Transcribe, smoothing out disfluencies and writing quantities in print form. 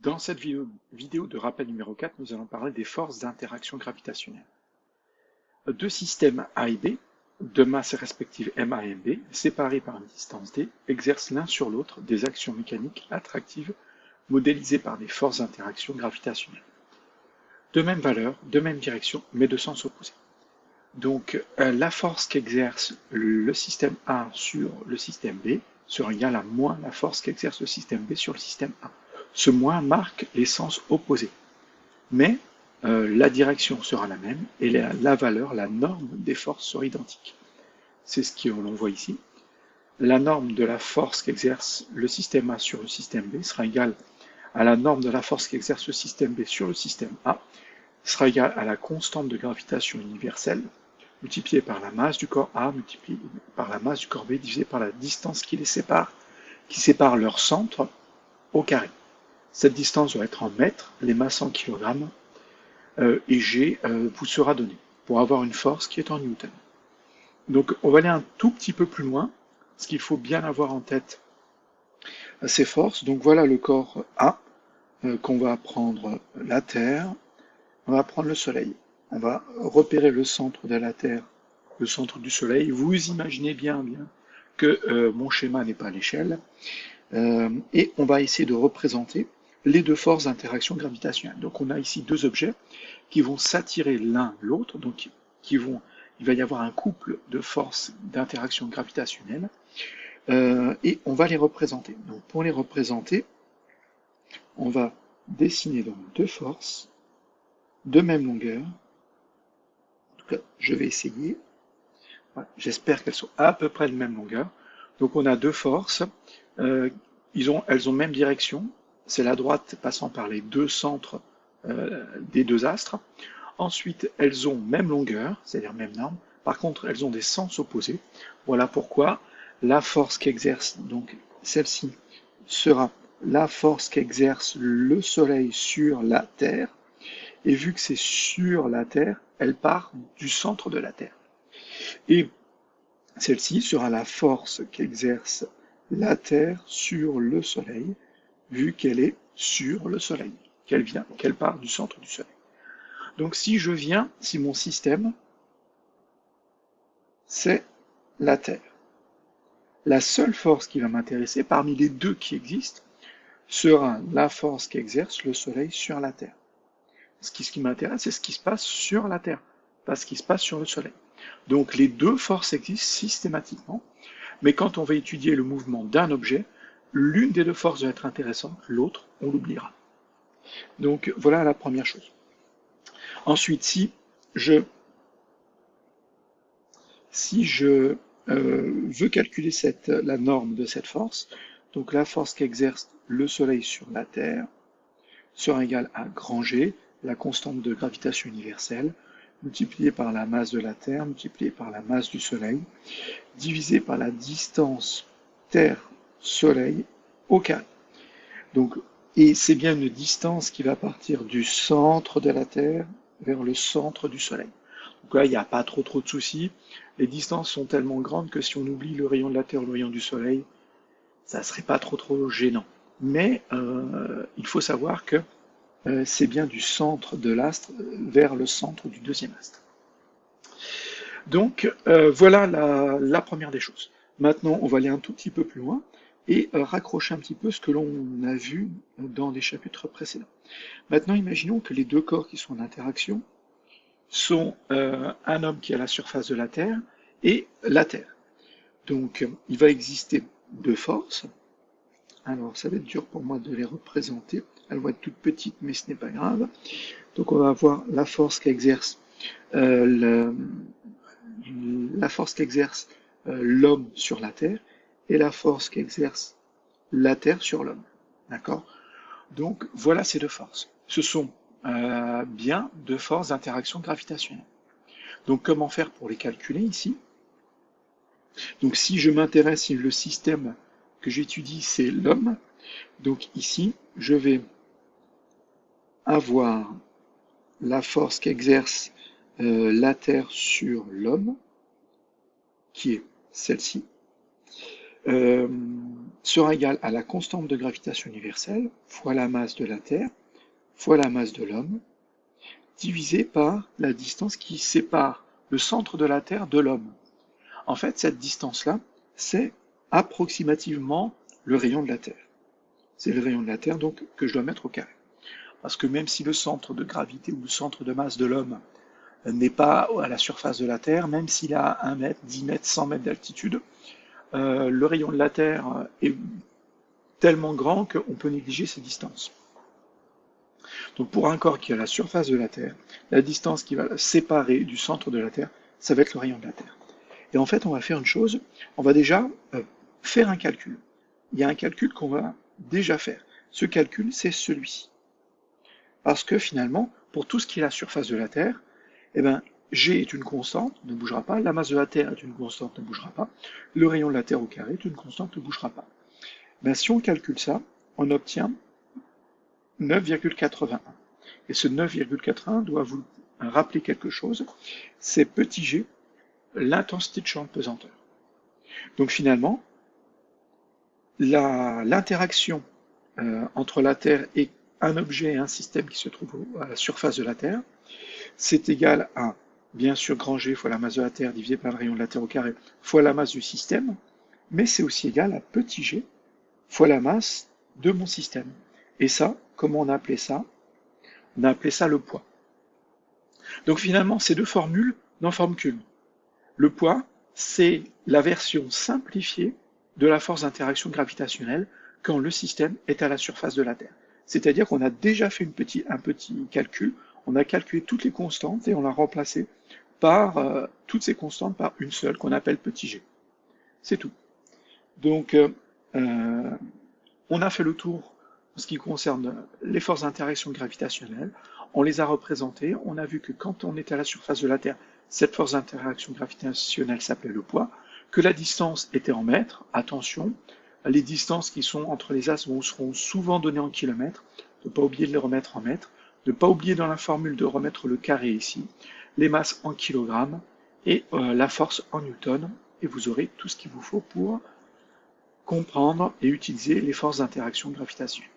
Dans cette vidéo de rappel numéro 4, nous allons parler des forces d'interaction gravitationnelle. Deux systèmes A et B, de masse respective MA et MB, séparés par une distance D, exercent l'un sur l'autre des actions mécaniques attractives modélisées par des forces d'interaction gravitationnelle. De même valeur, de même direction, mais de sens opposé. Donc la force qu'exerce le système A sur le système B sera égale à moins la force qu'exerce le système B sur le système A. Ce moins marque les sens opposés. Mais la direction sera la même et la valeur, la norme des forces sera identique. C'est ce que l'on voit ici. La norme de la force qu'exerce le système A sur le système B sera égale à la norme de la force qu'exerce le système B sur le système A, sera égale à la constante de gravitation universelle multipliée par la masse du corps A multipliée par la masse du corps B divisé par la distance qui les sépare, qui sépare leur centre au carré. Cette distance doit être en mètres, les masses en kilogrammes, et G vous sera donné pour avoir une force qui est en newton. Donc on va aller un tout petit peu plus loin, parce qu'il faut bien avoir en tête ces forces. Donc voilà le corps A, qu'on va prendre la Terre, on va prendre le Soleil. On va repérer le centre de la Terre, le centre du Soleil. Vous imaginez bien que mon schéma n'est pas à l'échelle. Et on va essayer de représenter les deux forces d'interaction gravitationnelle. Donc on a ici deux objets qui vont s'attirer l'un l'autre, donc il va y avoir un couple de forces d'interaction gravitationnelle, et on va les représenter. Donc pour les représenter, on va dessiner donc deux forces de même longueur. En tout cas, je vais essayer. Voilà, j'espère qu'elles sont à peu près de même longueur. Donc on a deux forces, elles ont même direction, c'est la droite passant par les deux centres des deux astres. Ensuite, elles ont même longueur, c'est-à-dire même norme. Par contre, elles ont des sens opposés. Voilà pourquoi la force qu'exerce, donc celle-ci, sera la force qu'exerce le Soleil sur la Terre. Et vu que c'est sur la Terre, elle part du centre de la Terre. Et celle-ci sera la force qu'exerce la Terre sur le Soleil, vu qu'elle est sur le Soleil, qu'elle part du centre du Soleil. Donc si mon système, c'est la Terre, la seule force qui va m'intéresser parmi les deux qui existent sera la force qu'exerce le Soleil sur la Terre. Ce qui m'intéresse, c'est ce qui se passe sur la Terre, pas ce qui se passe sur le Soleil. Donc les deux forces existent systématiquement, mais quand on va étudier le mouvement d'un objet, l'une des deux forces va être intéressante, l'autre, on l'oubliera. Donc voilà la première chose. Ensuite, si je veux calculer la norme de cette force, donc la force qu'exerce le Soleil sur la Terre sera égale à grand G, la constante de gravitation universelle, multipliée par la masse de la Terre, multipliée par la masse du Soleil, divisé par la distance Terre-Soleil au carré. Donc, et c'est bien une distance qui va partir du centre de la Terre vers le centre du Soleil. Donc là, il n'y a pas trop de soucis. Les distances sont tellement grandes que si on oublie le rayon de la Terre, le rayon du Soleil, ça ne serait pas trop gênant. Mais il faut savoir que c'est bien du centre de l'astre vers le centre du deuxième astre. Donc voilà la première des choses. Maintenant, on va aller un tout petit peu plus loin et raccrocher un petit peu ce que l'on a vu dans les chapitres précédents. Maintenant, imaginons que les deux corps qui sont en interaction sont un homme qui est à la surface de la Terre et la Terre. Donc, il va exister deux forces. Alors, ça va être dur pour moi de les représenter. Elles vont être toutes petites, mais ce n'est pas grave. Donc, on va avoir la force qu'exerce l'homme sur la Terre et la force qu'exerce la Terre sur l'homme. D'accord? Donc, voilà ces deux forces. Ce sont bien deux forces d'interaction gravitationnelle. Donc, comment faire pour les calculer ici? Donc, si je m'intéresse, si le système que j'étudie, c'est l'homme, donc ici, je vais avoir la force qu'exerce la Terre sur l'homme, qui est celle-ci, sera égal à la constante de gravitation universelle fois la masse de la Terre fois la masse de l'homme, divisé par la distance qui sépare le centre de la Terre de l'homme. En fait, cette distance-là, c'est approximativement le rayon de la Terre. C'est le rayon de la Terre donc que je dois mettre au carré. Parce que même si le centre de gravité ou le centre de masse de l'homme n'est pas à la surface de la Terre, même s'il a 1 mètre, 10 mètres, 100 mètres d'altitude, le rayon de la Terre est tellement grand qu'on peut négliger ces distances. Donc pour un corps qui est à la surface de la Terre, la distance qui va le séparer du centre de la Terre, ça va être le rayon de la Terre. Et en fait, on va faire une chose, on va déjà faire un calcul. Il y a un calcul qu'on va déjà faire. Ce calcul, c'est celui-ci. Parce que finalement, pour tout ce qui est la surface de la Terre, eh ben, G est une constante, ne bougera pas, la masse de la Terre est une constante, ne bougera pas, le rayon de la Terre au carré est une constante, ne bougera pas. Ben, si on calcule ça, on obtient 9,81. Et ce 9,81 doit vous rappeler quelque chose, c'est petit g, l'intensité de champ de pesanteur. Donc finalement, l'interaction entre la Terre et un objet et un système qui se trouve à la surface de la Terre, c'est égal à, bien sûr, grand G fois la masse de la Terre divisé par le rayon de la Terre au carré fois la masse du système, mais c'est aussi égal à petit g fois la masse de mon système. Et ça, comment on a appelé ça? On a appelé ça le poids. Donc finalement, ces deux formules n'en forment qu'une. Le poids, c'est la version simplifiée de la force d'interaction gravitationnelle quand le système est à la surface de la Terre. C'est-à-dire qu'on a déjà fait un petit calcul, on a calculé toutes les constantes et on l'a remplacé par toutes ces constantes par une seule qu'on appelle petit g. C'est tout. Donc, on a fait le tour en ce qui concerne les forces d'interaction gravitationnelle. On les a représentées. On a vu que quand on est à la surface de la Terre, cette force d'interaction gravitationnelle s'appelait le poids, que la distance était en mètres. Attention, les distances qui sont entre les astres seront souvent données en kilomètres. Ne pas oublier de les remettre en mètres. Ne pas oublier dans la formule de remettre le carré ici. Les masses en kilogrammes et la force en newton. Et vous aurez tout ce qu'il vous faut pour comprendre et utiliser les forces d'interaction gravitationnelle.